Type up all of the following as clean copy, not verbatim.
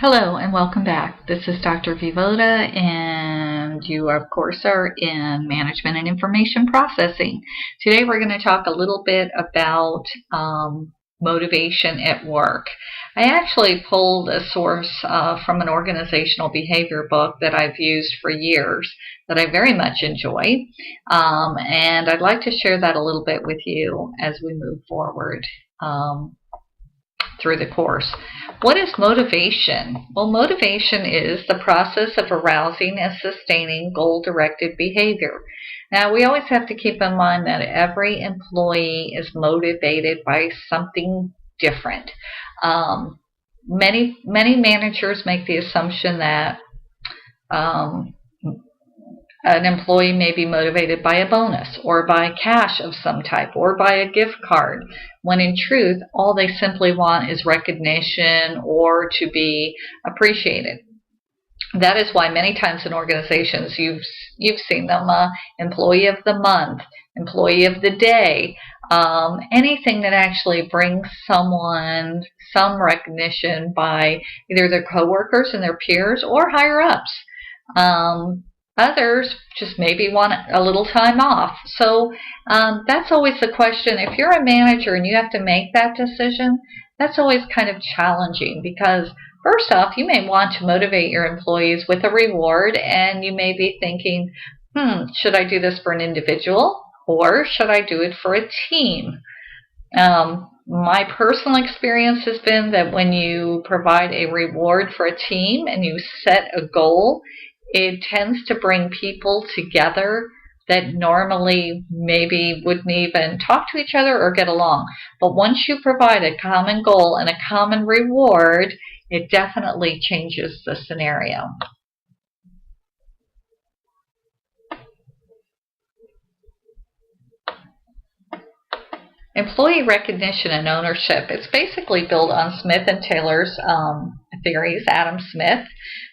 Hello and welcome back. This is Dr. Vivoda, and you, of course, are in Management and Information Processing. Today we're going to talk a little bit about motivation at work. I actually pulled a source from an organizational behavior book that I've used for years that I very much enjoy, and I'd like to share that a little bit with you as we move forward through the course. What is motivation? Well, motivation is the process of arousing and sustaining goal-directed behavior. Now, we always have to keep in mind that every employee is motivated by something different. Many managers make the assumption that an employee may be motivated by a bonus or by cash of some type or by a gift card, when in truth, all they simply want is recognition or to be appreciated. That is why many times in organizations you've seen them, employee of the month, employee of the day, anything that actually brings someone some recognition by either their coworkers and their peers or higher ups. Others just maybe want a little time off. So that's always the question. If you're a manager and you have to make that decision, that's always kind of challenging because first off, you may want to motivate your employees with a reward, and you may be thinking, should I do this for an individual or should I do it for a team? My personal experience has been that when you provide a reward for a team and you set a goal, it tends to bring people together that normally maybe wouldn't even talk to each other or get along. But once you provide a common goal and a common reward, it definitely changes the scenario. Employee recognition and ownership. It's basically built on Smith and Taylor's theories, Adam Smith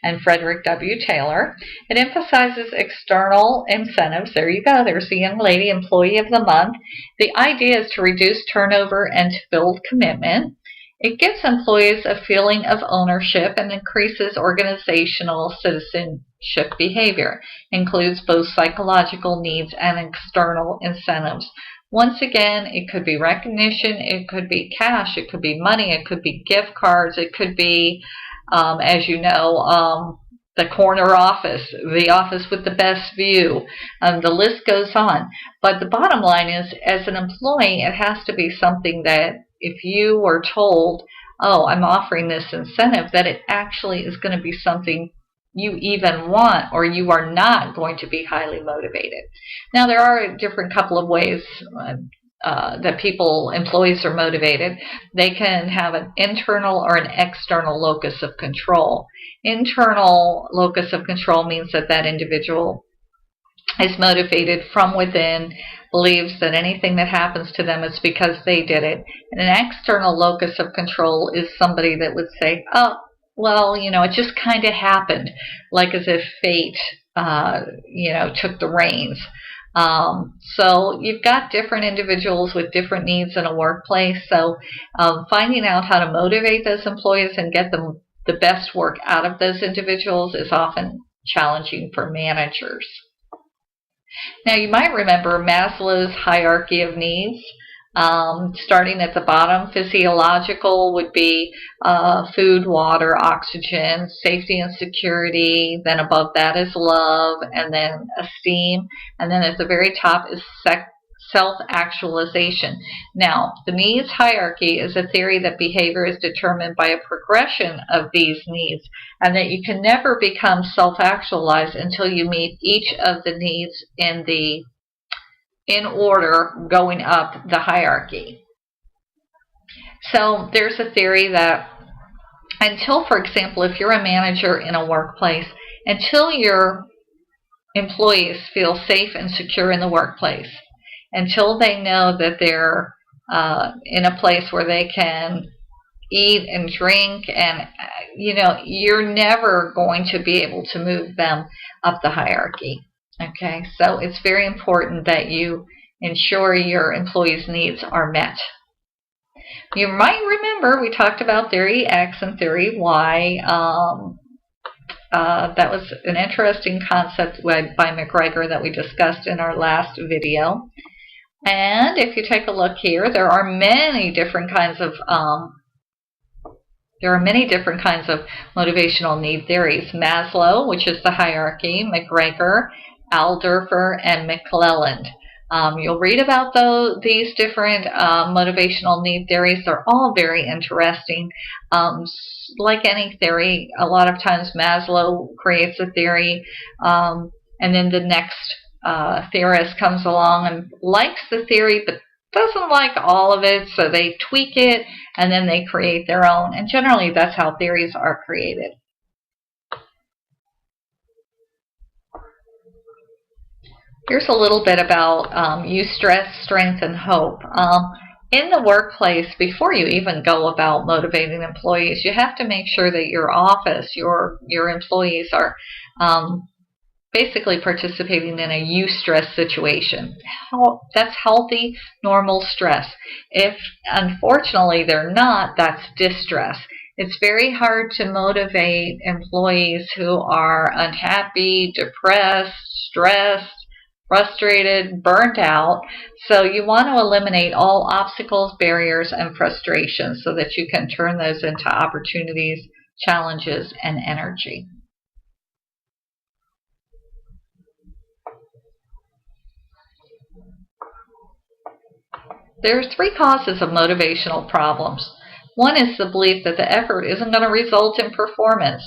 and Frederick W. Taylor. It emphasizes external incentives. There you go. There's the young lady, employee of the month. The idea is to reduce turnover and to build commitment. It gives employees a feeling of ownership and increases organizational citizenship behavior. Includes both psychological needs and external incentives. Once again, it could be recognition, it could be cash, it could be money, it could be gift cards, it could be, as you know, the corner office, the office with the best view. The list goes on. But the bottom line is, as an employee, it has to be something that if you were told, oh, I'm offering this incentive, that it actually is going to be something you even want, or you are not going to be highly motivated. Now, there are a different couple of ways that employees are motivated. They can have an internal or an external locus of control. Internal locus of control means that individual is motivated from within, believes that anything that happens to them is because they did it. And an external locus of control is somebody that would say, oh, well, it just kind of happened, like as if fate, took the reins. So you've got different individuals with different needs in a workplace. So finding out how to motivate those employees and get them the best work out of those individuals is often challenging for managers. Now, you might remember Maslow's hierarchy of needs. Starting at the bottom, physiological would be food, water, oxygen, safety and security. Then above that is love, and then esteem. And then at the very top is self-actualization. Now, the needs hierarchy is a theory that behavior is determined by a progression of these needs, and that you can never become self-actualized until you meet each of the needs in order going up the hierarchy. So there's a theory that until, for example, if you're a manager in a workplace, until your employees feel safe and secure in the workplace, until they know that they're in a place where they can eat and drink, and you're never going to be able to move them up the hierarchy. Okay, so it's very important that you ensure your employees' needs are met. You might remember we talked about theory X and theory Y. That was an interesting concept by McGregor that we discussed in our last video. And if you take a look here, there are many different kinds of motivational need theories. Maslow, which is the hierarchy, McGregor, Alderfer, and McClelland. You'll read about these different motivational need theories. They're all very interesting. Like any theory, a lot of times Maslow creates a theory, and then the next theorist comes along and likes the theory, but doesn't like all of it, so they tweak it, and then they create their own. And generally, that's how theories are created. Here's a little bit about eustress, strength, and hope. In the workplace, before you even go about motivating employees, you have to make sure that your office, your employees are basically participating in a eustress situation. That's healthy, normal stress. If, unfortunately, they're not, that's distress. It's very hard to motivate employees who are unhappy, depressed, stressed, frustrated, burnt out. So you want to eliminate all obstacles, barriers, and frustrations so that you can turn those into opportunities, challenges, and energy. There are 3 causes of motivational problems. One is the belief that the effort isn't going to result in performance.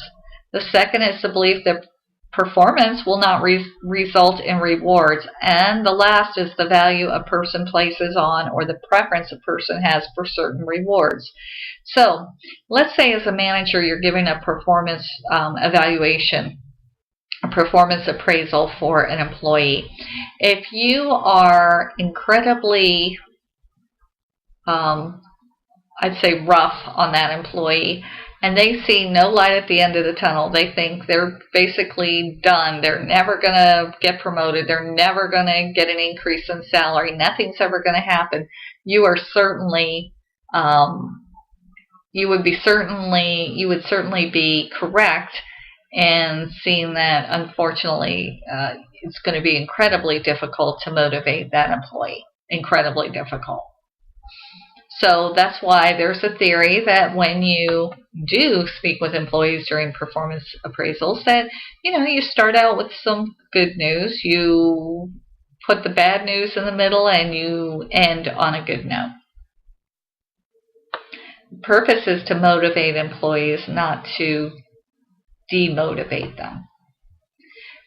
The second is the belief that performance will not result in rewards. And the last is the value a person places on, or the preference a person has for certain rewards. So let's say as a manager you're giving a performance evaluation, a performance appraisal for an employee. If you are incredibly I'd say rough on that employee, and they see no light at the end of the tunnel. They think they're basically done. They're never going to get promoted. They're never going to get an increase in salary. Nothing's ever going to happen. You are certainly, you would certainly be correct in seeing that, unfortunately, it's going to be incredibly difficult to motivate that employee. Incredibly difficult. So that's why there's a theory that when you do speak with employees during performance appraisals, that you start out with some good news, you put the bad news in the middle, and you end on a good note. The purpose is to motivate employees, not to demotivate them.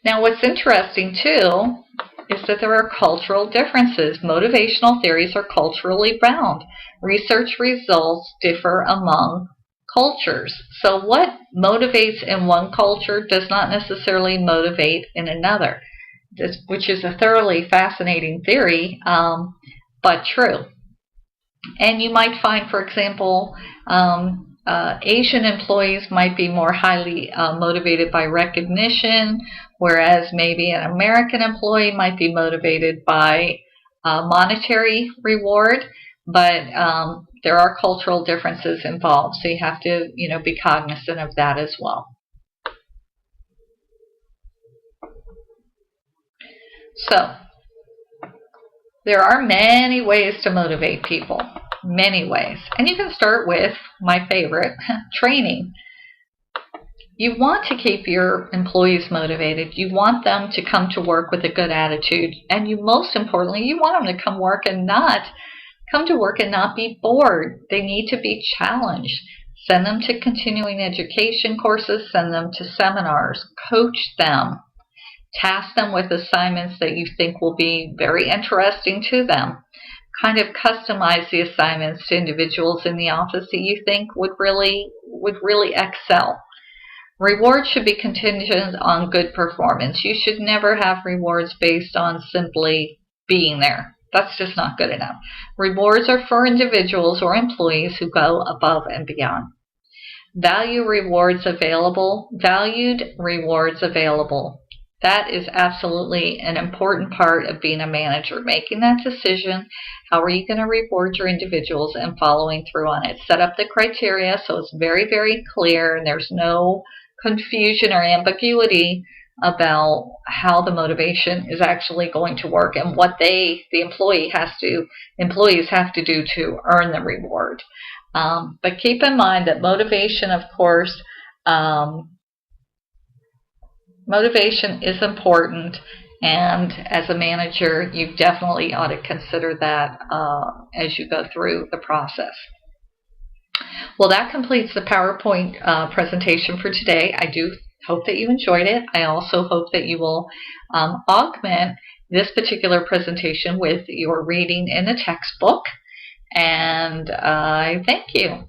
Now, what's interesting too is that there are cultural differences. Motivational theories are culturally bound. Research results differ among cultures. So what motivates in one culture does not necessarily motivate in another, which is a thoroughly fascinating theory, but true. And you might find, for example, Asian employees might be more highly motivated by recognition, whereas maybe an American employee might be motivated by monetary reward, but there are cultural differences involved, so you have to be cognizant of that as well. So there are many ways to motivate people. Many ways. And you can start with my favorite, training. You want to keep your employees motivated. You want them to come to work with a good attitude. And most importantly, you want them to come to work and not be bored. They need to be challenged. Send them to continuing education courses, send them to seminars, coach them, task them with assignments that you think will be very interesting to them. Kind of customize the assignments to individuals in the office that you think would really excel. Rewards should be contingent on good performance. You should never have rewards based on simply being there. That's just not good enough. Rewards are for individuals or employees who go above and beyond. Valued rewards available. That is absolutely an important part of being a manager, making that decision. How are you going to reward your individuals and following through on it? Set up the criteria so it's very, very clear and there's no confusion or ambiguity about how the motivation is actually going to work and what the employees have to do to earn the reward. But keep in mind that motivation, of course, motivation is important, and as a manager, you definitely ought to consider that as you go through the process. Well, that completes the PowerPoint presentation for today. I do hope that you enjoyed it. I also hope that you will augment this particular presentation with your reading in the textbook, and I thank you.